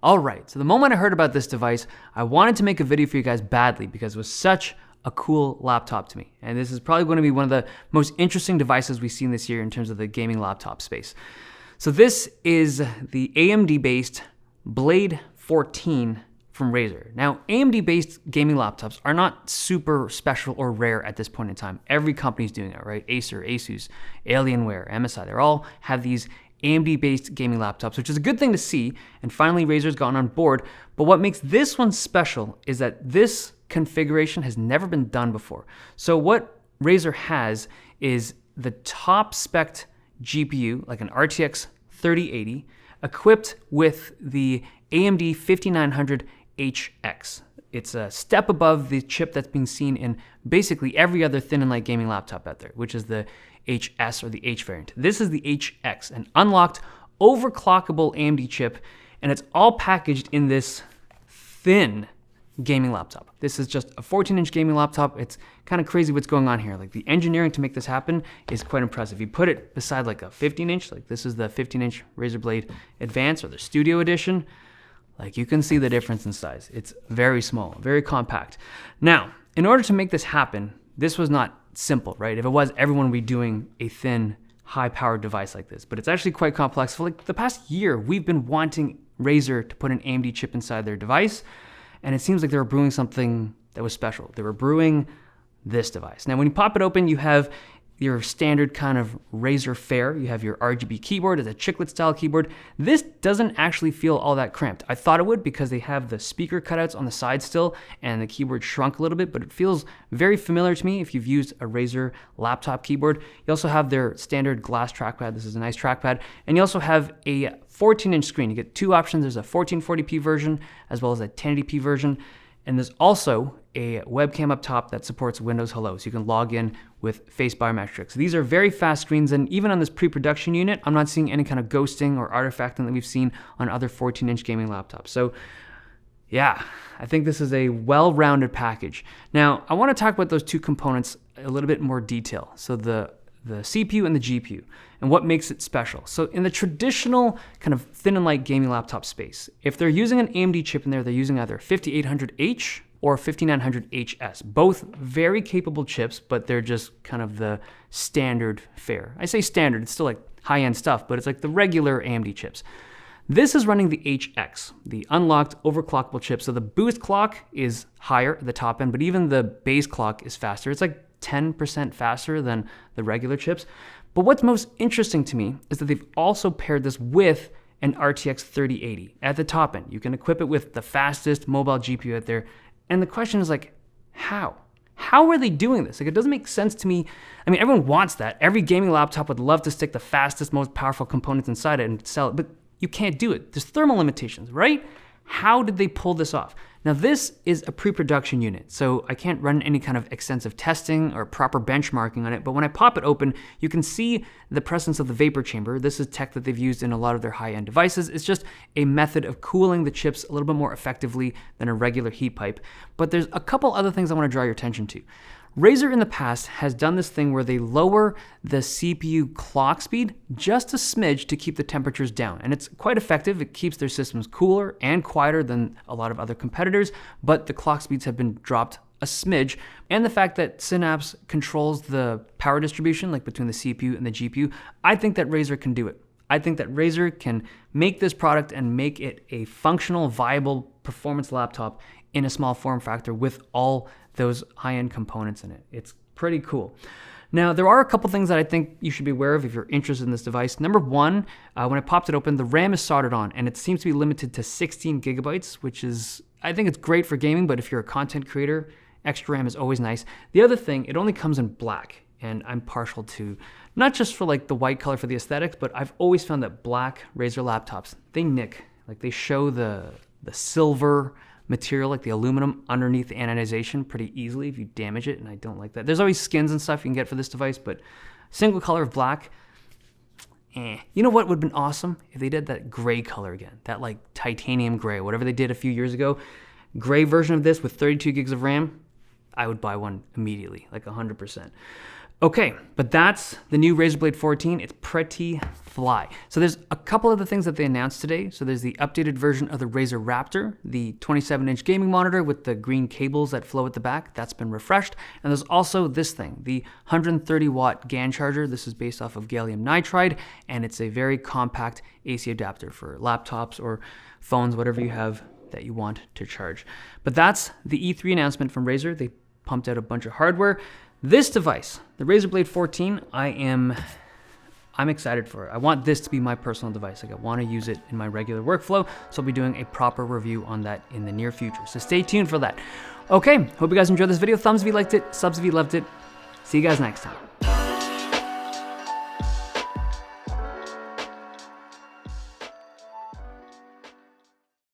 All right, so the moment I heard about this device, I wanted to make a video for you guys badly because it was such a cool laptop to me. And this is probably going to be one of the most interesting devices we've seen this year in terms of the gaming laptop space. So this is the AMD-based Blade 14 from Razer. Now, AMD-based gaming laptops are not super special or rare at this point in time. Every company's doing it, right? Acer, Asus, Alienware, MSI, they all have these AMD-based gaming laptops, which is a good thing to see, and finally Razer's gone on board. But what makes this one special is that this configuration has never been done before. So what Razer has is the top spec GPU, like an RTX 3080, equipped with the AMD 5900HX. It's a step above the chip that's being seen in basically every other thin and light gaming laptop out there, which is the HS or the H variant. This is the HX, an unlocked, overclockable AMD chip, and it's all packaged in this thin gaming laptop. This is just a 14-inch gaming laptop. It's kind of crazy what's going on here. Like, the engineering to make this happen is quite impressive. You put it beside like a 15-inch, like this is the 15-inch Razer Blade Advance or the Studio Edition, like you can see the difference in size. It's very small, very compact. Now, in order to make this happen, this was not simple, right? If it was, everyone would be doing a thin, high-powered device like this. But it's actually quite complex. For like the past year, we've been wanting Razer to put an AMD chip inside their device, and it seems like they were brewing something that was special. They were brewing this device. Now, when you pop it open, you have your standard kind of Razer fare. You have your RGB keyboard, it's a chiclet style keyboard. This doesn't actually feel all that cramped. I thought it would because they have the speaker cutouts on the side still and the keyboard shrunk a little bit, but it feels very familiar to me if you've used a Razer laptop keyboard. You also have their standard glass trackpad. This is a nice trackpad. And you also have a 14-inch screen. You get two options. There's a 1440p version as well as a 1080p version. And there's also a webcam up top that supports Windows Hello, so you can log in with face biometrics. These are very fast screens, and even on this pre-production unit, I'm not seeing any kind of ghosting or artifacting that we've seen on other 14-inch gaming laptops. So yeah, I think this is a well-rounded package. Now, I want to talk about those two components a little bit more detail. So the CPU and the GPU, and what makes it special. So in the traditional kind of thin and light gaming laptop space, if they're using an AMD chip in there, they're using either 5800H or 5900HS. Both very capable chips, but they're just kind of the standard fare. I say standard, it's still like high-end stuff, but it's like the regular AMD chips. This is running the HX, the unlocked overclockable chip. So the boost clock is higher at the top end, but even the base clock is faster. It's like 10% faster than the regular chips. But what's most interesting to me is that they've also paired this with an RTX 3080 at the top end. You can equip it with the fastest mobile GPU out there. And the question is like, how? How are they doing this? Like, it doesn't make sense to me. I mean, everyone wants that. Every gaming laptop would love to stick the fastest, most powerful components inside it and sell it, but you can't do it. There's thermal limitations, right? How did they pull this off? Now, this is a pre-production unit, so I can't run any kind of extensive testing or proper benchmarking on it, but when I pop it open, you can see the presence of the vapor chamber. This is tech that they've used in a lot of their high-end devices. It's just a method of cooling the chips a little bit more effectively than a regular heat pipe. But there's a couple other things I want to draw your attention to. Razer in the past has done this thing where they lower the CPU clock speed just a smidge to keep the temperatures down. And it's quite effective. It keeps their systems cooler and quieter than a lot of other competitors, but the clock speeds have been dropped a smidge. And the fact that Synapse controls the power distribution, like between the CPU and the GPU, I think that Razer can do it. I think that Razer can make this product and make it a functional, viable performance laptop in a small form factor with all those high-end components in it. It's pretty cool. Now, there are a couple things that I think you should be aware of if you're interested in this device. Number one, when I popped it open, the RAM is soldered on, and it seems to be limited to 16 gigabytes, which is, I think it's great for gaming, but if you're a content creator, extra RAM is always nice. The other thing, it only comes in black, and I'm partial to, not just for like the white color for the aesthetics, but I've always found that black Razer laptops, they nick. Like, they show the silver material, like the aluminum, underneath the anodization pretty easily if you damage it, and I don't like that. There's always skins and stuff you can get for this device, but single color of black, You know what would have been awesome? If they did that gray color again, that like titanium gray, whatever they did a few years ago, gray version of this with 32 gigs of RAM, I would buy one immediately, like 100%. Okay, but that's the new Razer Blade 14. It's pretty fly. So there's a couple of the things that they announced today. So there's the updated version of the Razer Raptor, the 27-inch gaming monitor with the green cables that flow at the back. That's been refreshed. And there's also this thing, the 130-watt GAN charger. This is based off of gallium nitride, and it's a very compact AC adapter for laptops or phones, whatever you have that you want to charge. But that's the E3 announcement from Razer. They pumped out a bunch of hardware. This device, the Razer Blade 14, I'm excited for it. I want this to be my personal device. Like, I want to use it in my regular workflow, so I'll be doing a proper review on that in the near future. So stay tuned for that. Okay, hope you guys enjoyed this video. Thumbs if you liked it, subs if you loved it. See you guys next time.